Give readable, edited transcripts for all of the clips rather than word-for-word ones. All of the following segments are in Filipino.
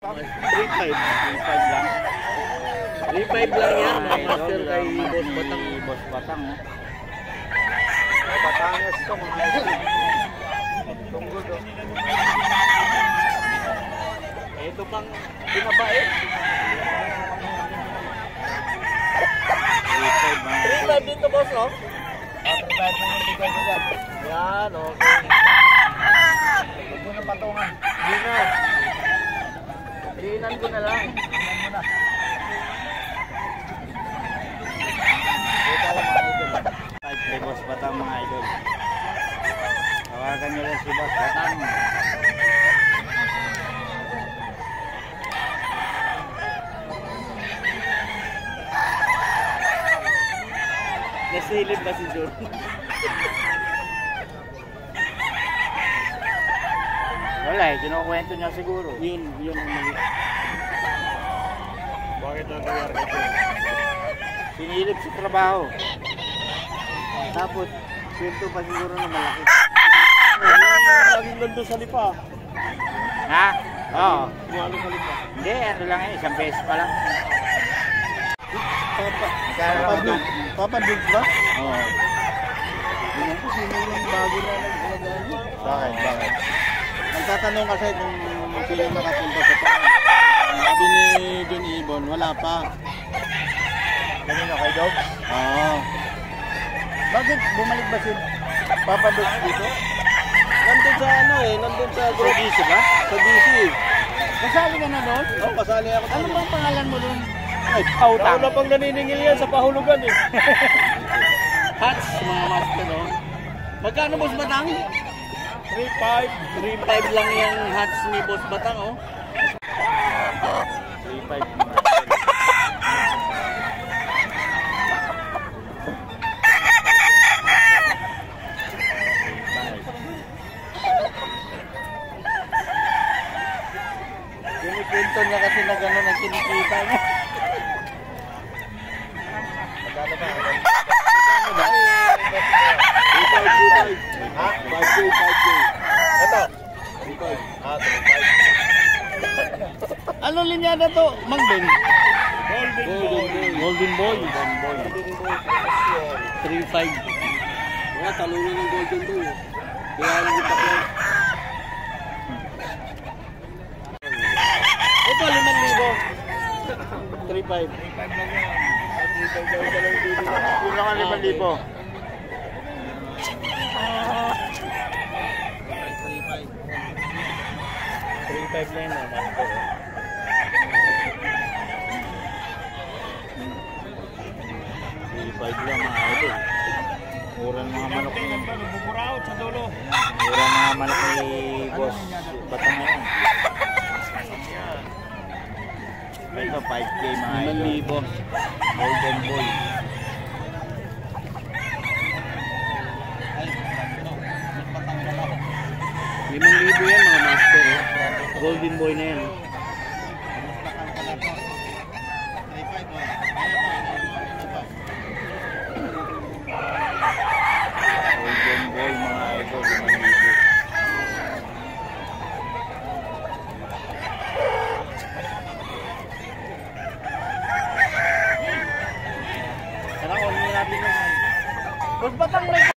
3.5. 3.5 lang. 3.5 lang yan, mga master kay Boss Batang. Boss Batang, oh. Batangas to, mga idol. Tunggod, oh. Ito pang binabae. 3.5 dito, boss, no? 3.5 mo yung bigay ko dyan. Yan, okay. Huwag mo na patungan. Hindi na. Diinan ko na lang. Diinan mo na. Ito lang mga idol. Kay Boss Batang, mga idol. Tawagan nyo lang si Boss Batang. Nasilip ba si John? Wala eh, kinukwento niya siguro. Yun ang mali. Bakit nangyayari ka John? Sinilip sa trabaho. Tapos, kwento pa siguro na malaki. Laging nandun sa lipa. Ha? Oo. Kumalo sa lipa. Hindi, ano lang eh, isang beses pa lang. Papa Bigs ba? Oo. Hindi ko sino yung bago na nag-alagaan mo. Bakit? Nagtatanong kasi kung sino nakapunta sa paan. Sabi ni John Ibon, wala pa. Kanino kay Dog? Oo. Bakit bumalik ba si Papa Bigs dito? Nandun sa ano eh, nandun sa Sa DC ba? Sa DC. Kasali ka na doon? Oo, kasali ako. Ano bang pangalan mo doon? Ay, Pautang. na pang naniningil yan sa pahulugan eh. Hats, mga master, no? Magkano, Boss Batang? 3.5. 3.5 lang yung hats ni Boss Batang, oh. 3.5. Kinikwento niya kasi na gano'n ang kinikita niya. Magkano ba? Magkano ba? 3.5. Ha? 5K. Ito? 3.5. Ah, 3.5. Ano linyada to? Mang Ben? Golden Boy. 3.5. Mga talungan ng Golden Boy. Kaya hindi pa yan. Ito, 5,000. 3.5. 3.5 lang yan. 3.5 daw ka lang dito. Yun lang ang 5,000. 3.5 na yun. 3.5 lang, mga idol. Mura ng mga manok. Buburaot sa dulo. Mura ng mga manok ni Boss Batang ngayon. Ito, 5K, mga idol. 5,000. Golden Boy. Libo yan mga master. Golden Boy na yan. Golden Boy, mga idol. 5,000. Tara, kunin natin yung Boss Batang may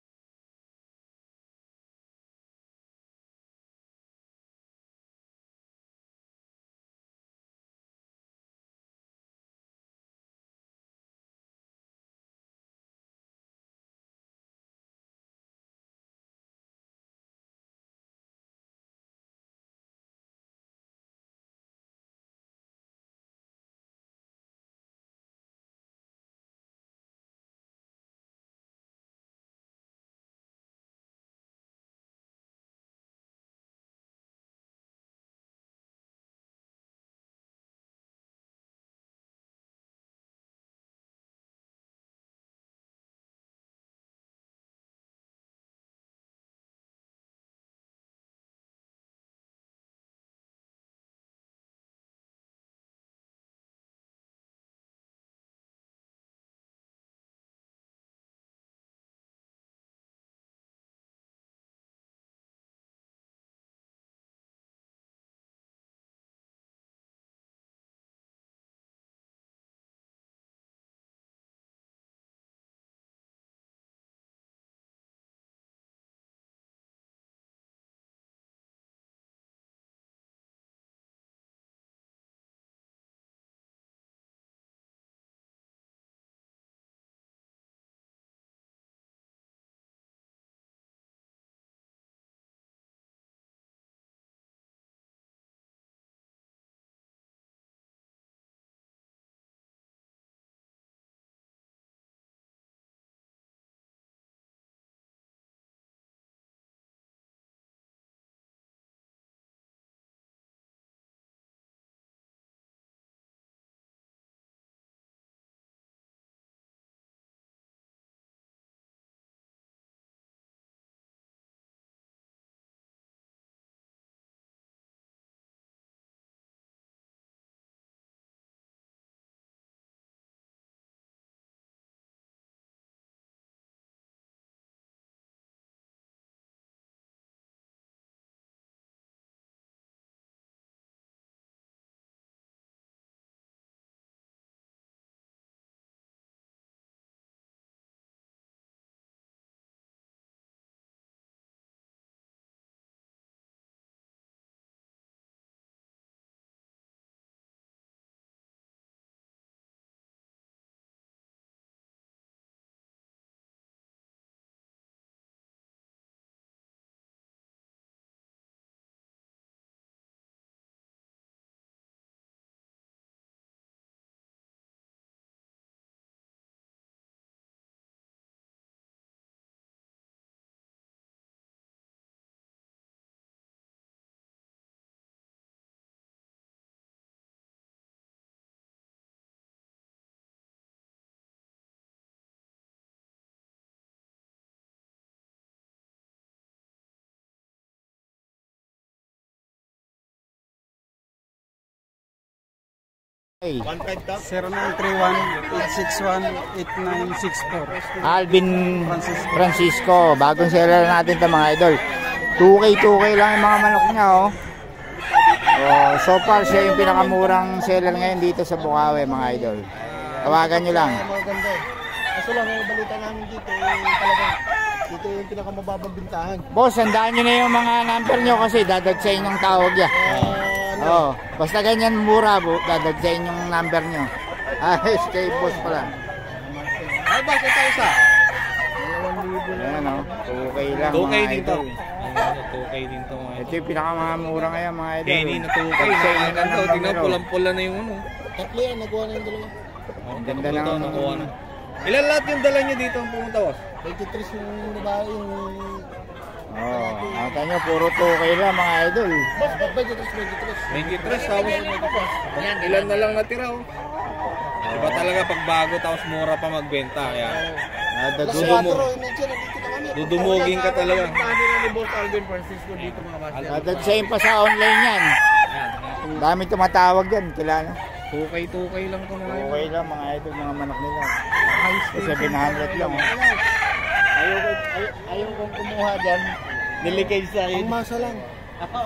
Hey, 1.5 to? 0931-861-8964. Alvin Francisco. Bagong seller natin ito mga idol. 2K lang yung mga manok niya oh. Oh, so far siya yung pinakamurang seller ngayon dito sa Bukawi mga idol. Tawagan nyo lang. Maganda eh. Kaso lang, yung balita namin dito, talagang dito yung pinakamababang bintahan. Boss, handaan nyo na yung mga number nyo kasi dadagsayin yung tawag niya. Oh, basta ganyan mura, dadagsayin yung number nyo. Ayos kay boss pala. Ay, boss, ito isa. Ayan o, 2K lang 2K mga din to. idol. 2K din to mga Ito yung pinakamamura ngayon mga idol. Kenny na 2K. Pag-sale na Maganda. ng Tingnan, numero. pulang-pula na yung ano. Tatlo yan, nagawa na yung dalawa. Ang ganda Ito, ng- nakuha na. Ilan lahat yung dala niyo dito ang pumunta, boss? 23 yung babae yung... Oh, nakita nyo, puro 2K lang mga idol. Boss, 23. 23, tapos ilan na lang natira, oh. Iba talaga pag bago tapos mura pa magbenta. Kaya Kasi Dudumo. 4, nandyan, nandito na kami. dudumugin ka talaga. Paano na ni Boss Alvin Francisco dito mga master? Dadagsayin pa sa online yan. Dami tumatawag yan, kilala. 2K lang to mga 2K lang mga idol, mga manok nila. 700 lang. Oh. Ayaw kong kumuha dyan. Niligay sa Ang masa lang.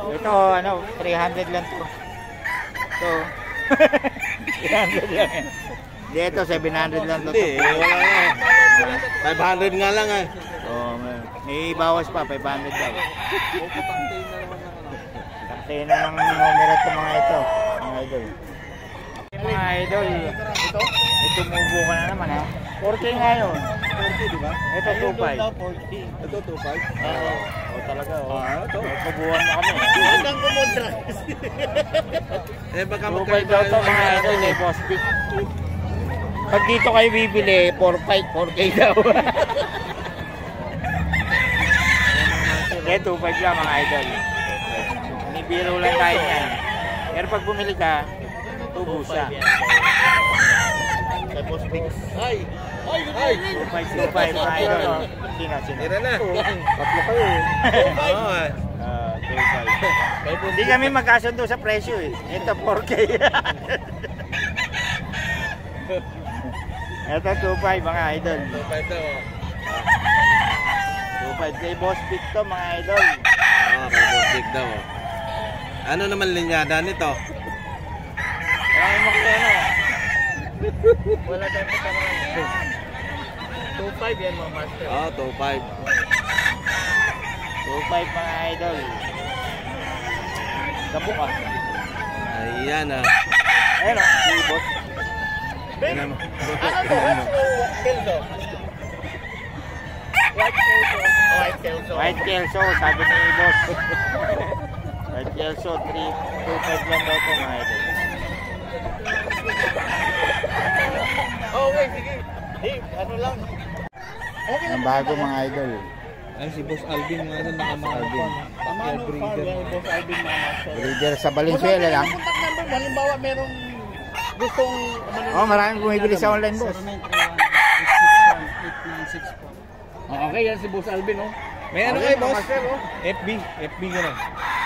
Ito, ano, 300 lang to. Ito. 300 lang yan. Hindi, ito, 700 lang to. Hindi, wala nga. 500 nga lang eh. Oh, may bawas pa, 500 daw. Taktay na ng numero ito mga ito, mga idol. Mga idol, ito tumubo ka na naman ha. 4K nga yun. 40, di ba? Ito 2.5. Ito 2.5. Oo, talaga. Oh. Ito. Tubuhan mo kami. Hanggang kumodra. Baka 2.5 daw ito mga idol eh, boss pick. Pag dito kayo bibili, 4.5, 4K daw. Eh, 2.5 lang mga idol. Nibiro lang tayo yan. Pero pag bumili ka, tubo siya. Kay Boss Bix. Ay! Ay! 2.5 mga idol. Sino? Tira na. Tatlo kayo eh. Oo eh. 2.5. Hindi kami magkasundo sa presyo eh. Ito 4K. Ito 2.5 mga idol. 2.5 daw. 2.5 kay Boss Pick to mga idol. Kay Boss Big daw. Ano naman linyada nito? Kaya mo kaya ano. Wala tayong patangan. 2.5 yan mga master. 2.5. 2.5 mga idol. Gabo ka. Ayan ah. Ayun o, si Boss. Ano mo? Ano to? Kelso. White Kelso. White Kelso. White Kelso, sabi ni Boss. White Kelso, 2.5 lang daw ito mga idol. Okay, sige. Di, ano lang. Okay Ang bago mga idol. Ay, si Boss Alvin nga doon nakamalvin. Tama nung farm yan, Boss Alvin mga master. Breeder sa Valenzuela lang. Contact number mo, halimbawa merong gustong Oh, maraming bumibili sa online, Boss. 0931-861-8964. Okay, yan si Boss Alvin, oh. May ano kayo, boss? FB ka na.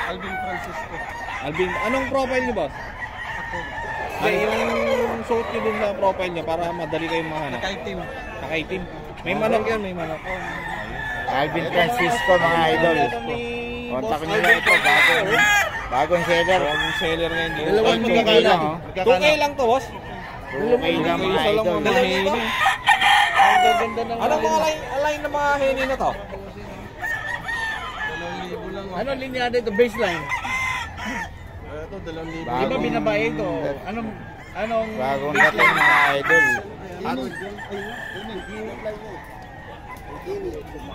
Alvin Francisco. Alvin, anong profile niyo, boss? Ay, yung suot niyo dun sa profile niya para madali kayong mahanap. Nakaitim. Nakaitim. May manok yan, may manok. Alvin Francisco mga idol. Kontak nyo lang ito, bagong seller. Yung seller ngayon dito. Dalawang 2K lang, oh. 2K lang to, boss. 2K lang mga Isa lang idol. mga heni. Ang gaganda ng Ano mga align ng mga heni na to? 2,000 lang. Ano linyada ito? Baseline? Ito, 2,000. Di ba Bagong- binabae ito? Anong Bagong dating mga idol.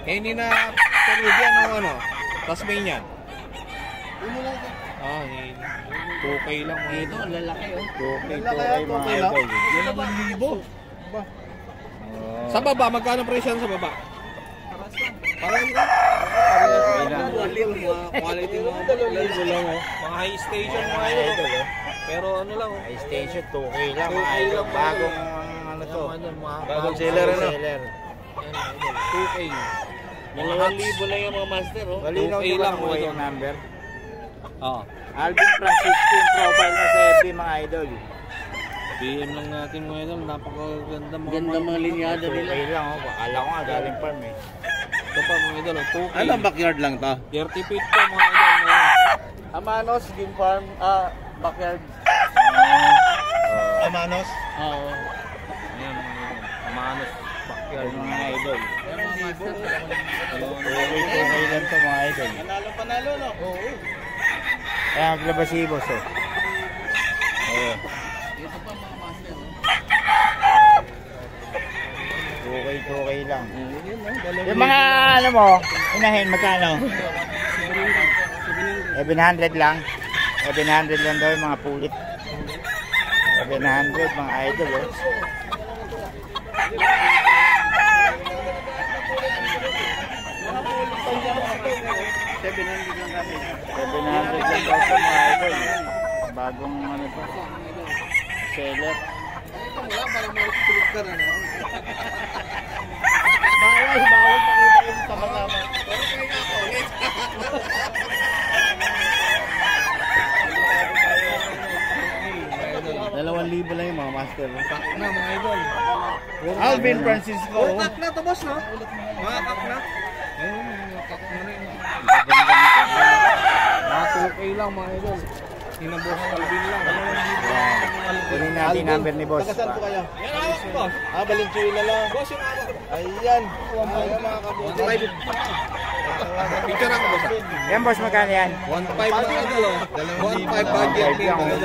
Heni na Peruvian o ano? Tasmanian. Heni. 2K lang mga ito. Ang lalaki oh. 2K mga idol. 2,000. Sa baba, magkano presyo sa baba? Parang ito. Mga quality mo. Lang, oh. Mga high station mga ito. Pero ano lang, oh. High station, 2K lang 2K mga idol. lang, Bagong ano to. Bagong seller, ano? Seller. 2K. 2,000 lang yung mga master oh. Malinaw 2K nyo lang, lang po mga yung number. Oo. Alvin Francisco yung profile na sa FB mga idol. BM lang natin mga idol. Napakaganda mga Ganda mga linyada nila. Okay lang, oh. Akala ko nga galing farm eh. Ito pa mga idol. 2K. Ano, backyard lang to? 30 feet po mga idol. Amanos, game farm, backyard. Amanos? Oo. Ayan mga idol. Amanos. Backyard Yung mga idol. mga Okay lang to mga idol. Panalo, no? Oo. Kaya maglabas si boss oh. Oh. Ito pa mga master. Okay lang. Yung mga ano mo, inahin magkano? 700 lang. 700 lang daw yung mga pulit. 700 mga idol oh. $700 lang daw sa mga idol. Bagong ano to. Seller. Bawal pakita yung tama-tama. 2,000 lang yung mga master. na mga idol. Alvin Francisco. Kak na to boss no? Mga kak na. Ayun, mga kak na rin. Mga 2K lang mga idol. Hinabos Alvin lang. Kunin natin yung number ni boss. Saan po kayo? Yan hawak ko boss. Valenzuela lang. Boss yung hawak. Ayan. Ayan mga kabuti. Picture ako boss. Yan boss, magkano yan? 1.5 na idol oh. 1.5 budget. 1.5 lang.